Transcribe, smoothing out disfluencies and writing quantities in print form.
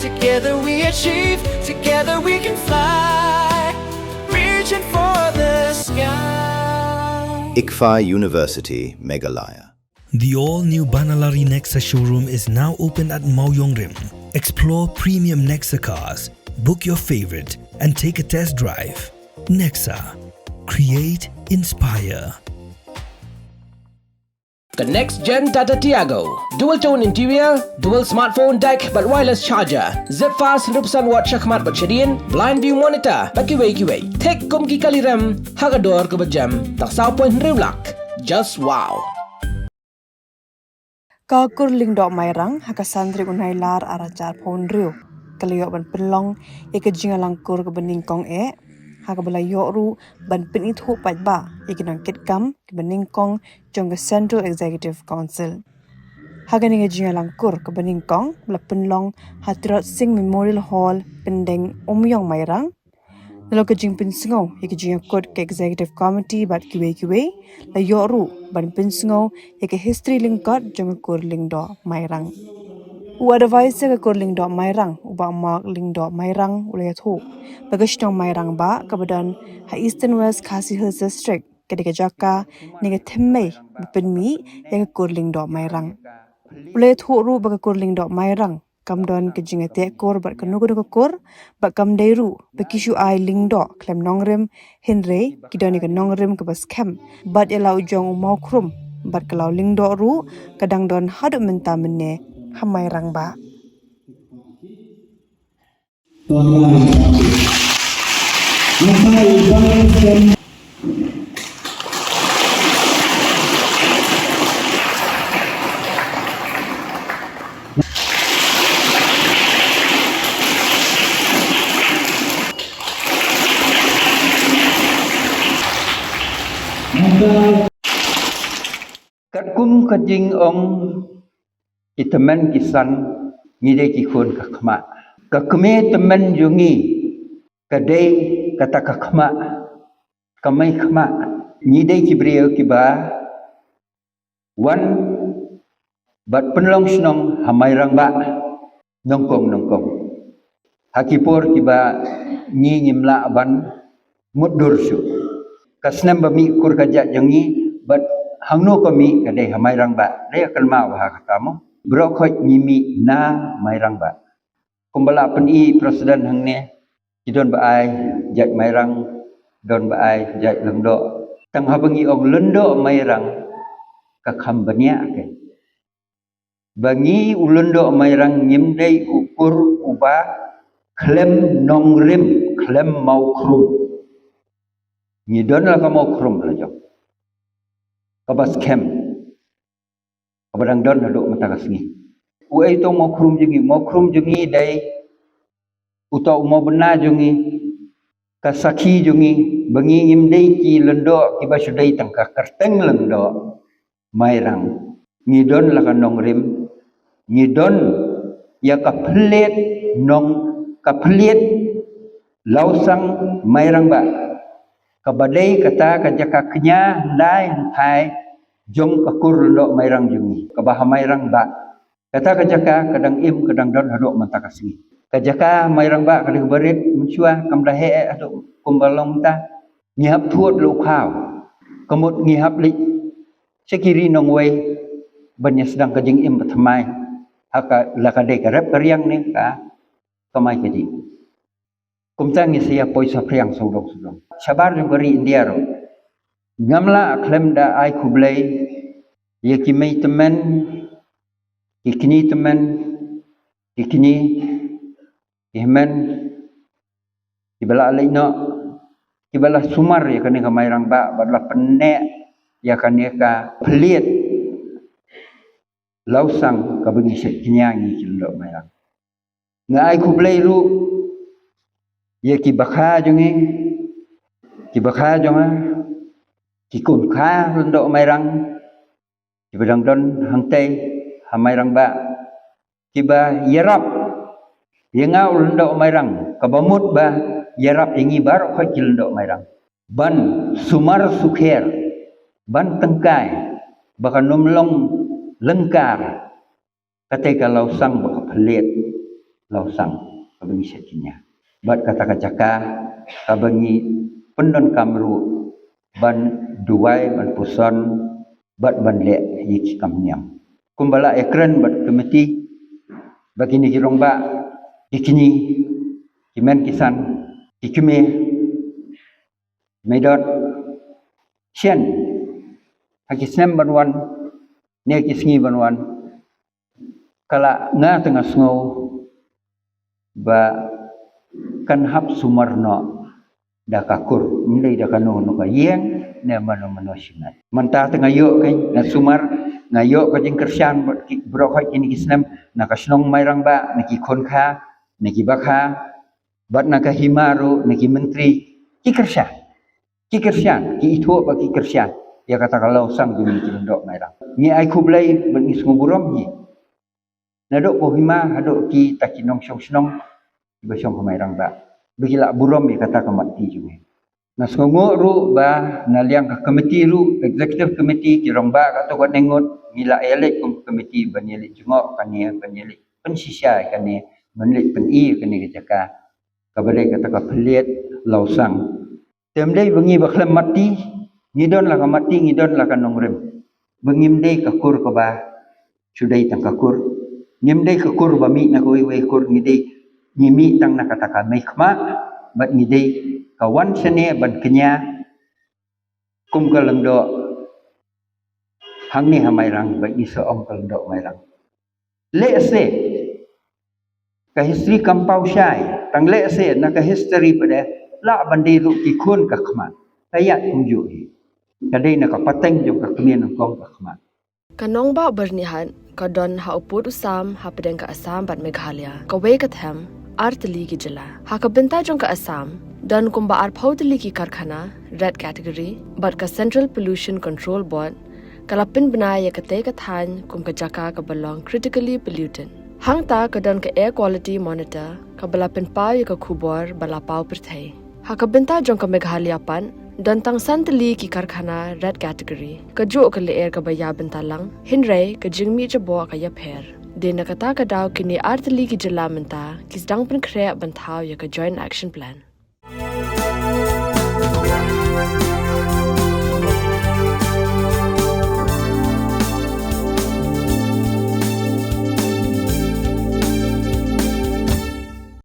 Together we achieve, together we can fly, reaching for the sky. ICFA University, Meghalaya. The all-new Banalari Nexa showroom is now open at Mauyong Rim. Explore premium Nexa cars, book your favorite, and take a test drive. Nexa. Create, inspire. The next-gen Tata Tiago. Dual-tone interior, dual smartphone deck but wireless charger. Zip-fast 100% watt syakmat bersyadian, blind view monitor, bagi-wei-kiwei. Tek kum ki kali rem, hagador ke berjam, tak sao point riulak. Just wow. Kakur ling dok mairang haka santri unai lar arajar phone riu. Kaliyok ban pelong ike jinga langkur ke bening kong haka bala yok ru ban penit hu pat ba ikinang kitkam ke bening kong jong ke Central Executive Council. Haka ninga jinga langkur ke bening kong bala penlong Hatirat Singh Memorial Hall pendeng umyong mairang. Lalu ke jing pinsengau ike jinga kot ke Executive Committee bat kiwe la yok ru ban pinsengau ike history lingkot jong kur ling do mairang. U advice ke kur ling do mairang uba mark ling do mairang ulayat hu. Bagashtong mairang ba kabadan ha Eastern West Khasi Hills District kedika jaka niga themmei penmi ya kur ling do mairang. Ulayat hu ru baga kur ling do mairang kamdon ke jinga te kor bat kanugo kor bat kam deiru bekishu ai ling do klem nongrim hinre kidoni ke nongrim ke bas kem bat elau jong mau krum bat kalau ling do ru kadang don hadu menta menne hamai rang ba. Kat kum kajing ong itemen kisan ngide kikun kakma. Kakme temen jungi kadai kata kakma. Kamai kma ngide kibriyo kiba wan bat penlong snong hamairang ba nongkong. Hakipur kiba ngi ngimla aban mudur su. Kasnem bami kur kajak jangi bat hangno kami kadai hamairang ba dia akan mau ha katamu brokot nyimi na mairang ba kumbala peni presiden hangne kidon ba ai jat mairang don ba ai jat lengdo tang habangi og lendo mairang ka khambania ke bangi ulendo mairang nyimdei ukur uba klem nongrim klem mau krum ngidon la ka mau krum la jok kabas kem kabadang don haduk mata kasni uai to mo krum jungi dai uta mo bena jungi kasaki jungi bangi ngimdei ki lendo ki basudai tangka kerteng lendo mairang ngidon la kanong rim ngidon ya kaplet nong kaplet lausang mairang ba kabadai kata kajaka kenya ndai hai jong kakur lendo mairang jungi kabah mairang ba kata kajaka kadang im kadang don haduk mantakasni kajaka mairang ba kadang berit mencua kamdahe aduk kumbalong ta ngihap thuot lu khao kemut ngihap li sekiri nongwei banya sedang kajing im pathamai haka lakadai karep karyang ni ka kamai kaji kumtang isia poisa priang sudong sabar jong kari India ro ngamla klem da ai kublai yakimai temen ikini temen ikini ihman ibala alaino ibala sumar ya kani kamairang ba badla penne ya kani ka pelit lausang kabengi kinyangi kildo mairang ngai kublai lu ya kibakha jongi kibakha jonga kikun kha lendo mairang kibadang don hangtai hamairang ba kiba yarap yengau lendo mairang kabamut ba yarap ingi bar khakil lendo mairang ban sumar sukher ban tengkai baka numlong lengkar katai kalau sang baka pelit lausang kabengi setinya. Bat kata kacaka kabengi pendon kamru ban duai ban puson bat ban le yik kamnyam. Kumbala ekran bat komiti bagini kirong ba dikini kimen kisan dikime medot sian hakisnem banwan ne kisngi banwan kala nga tengah sngau ba kan hap sumarno dakakur mulai dakano no kayeng ne mano sinat manta tengah yo kai na sumar ngayo ka jing kersian bro ka kini kisnem nakasnong mairang ba nakikon kha nakibakha bat nakahimaru naki menteri ki kersian ki itho ba ki kersian ya kata kalau sang dumi kilondok mairang ni ai kublai bengis nguburom ni nadok ko hima hadok ki takinong snong ibasong mairang ba bigila burom ya kata kamati juga nas ngoro ba naliang ka committee ru executive committee kirong ba kato ko nengot ngila elek kum committee banyelik jungo kani banyelik pensisya kani banyelik peni kani kejaka kabale kata ka pelit lausang temdei bengi baklam mati ngidon la mati ngidon la kanongrem bengimdei kakur ko ba sudai tang kakur ngimdei kakur ba mi na ko we kur ngidei ngimi tang nakataka mekma bat ngidei kawan sene ban kenya kum kalengdo hang ni hamairang ba iso ong kalengdo mairang le se ka history kampau syai tang le se na ka history pada la bandiru ikun ka khma kaya tuju hi kadai na ka pateng jo ka kemien kong ka khma kanong ba bernihan ka don ha uput usam ha pedeng ka asam bat meghalaya ka we ka them artli ki jila ha ka benta jong ka asam dan kumba ar phaudli ki karkhana red category but ka central pollution control board kalapin banaya ka te ka than kum ka jaka ka belong critically pollutant hangta ka dan ka air quality monitor ka balapin pa ya ka khubor bala pau prthai ha ka benta jong ka meghalaya pan dan tang santli ki karkhana red category ka jo ka le air ka baya benta lang hinrei ka jingmi cha bo ka ya pher de na ka ta ka daw kini artli ki jila menta kis dang pen khre banthau ya ka joint action plan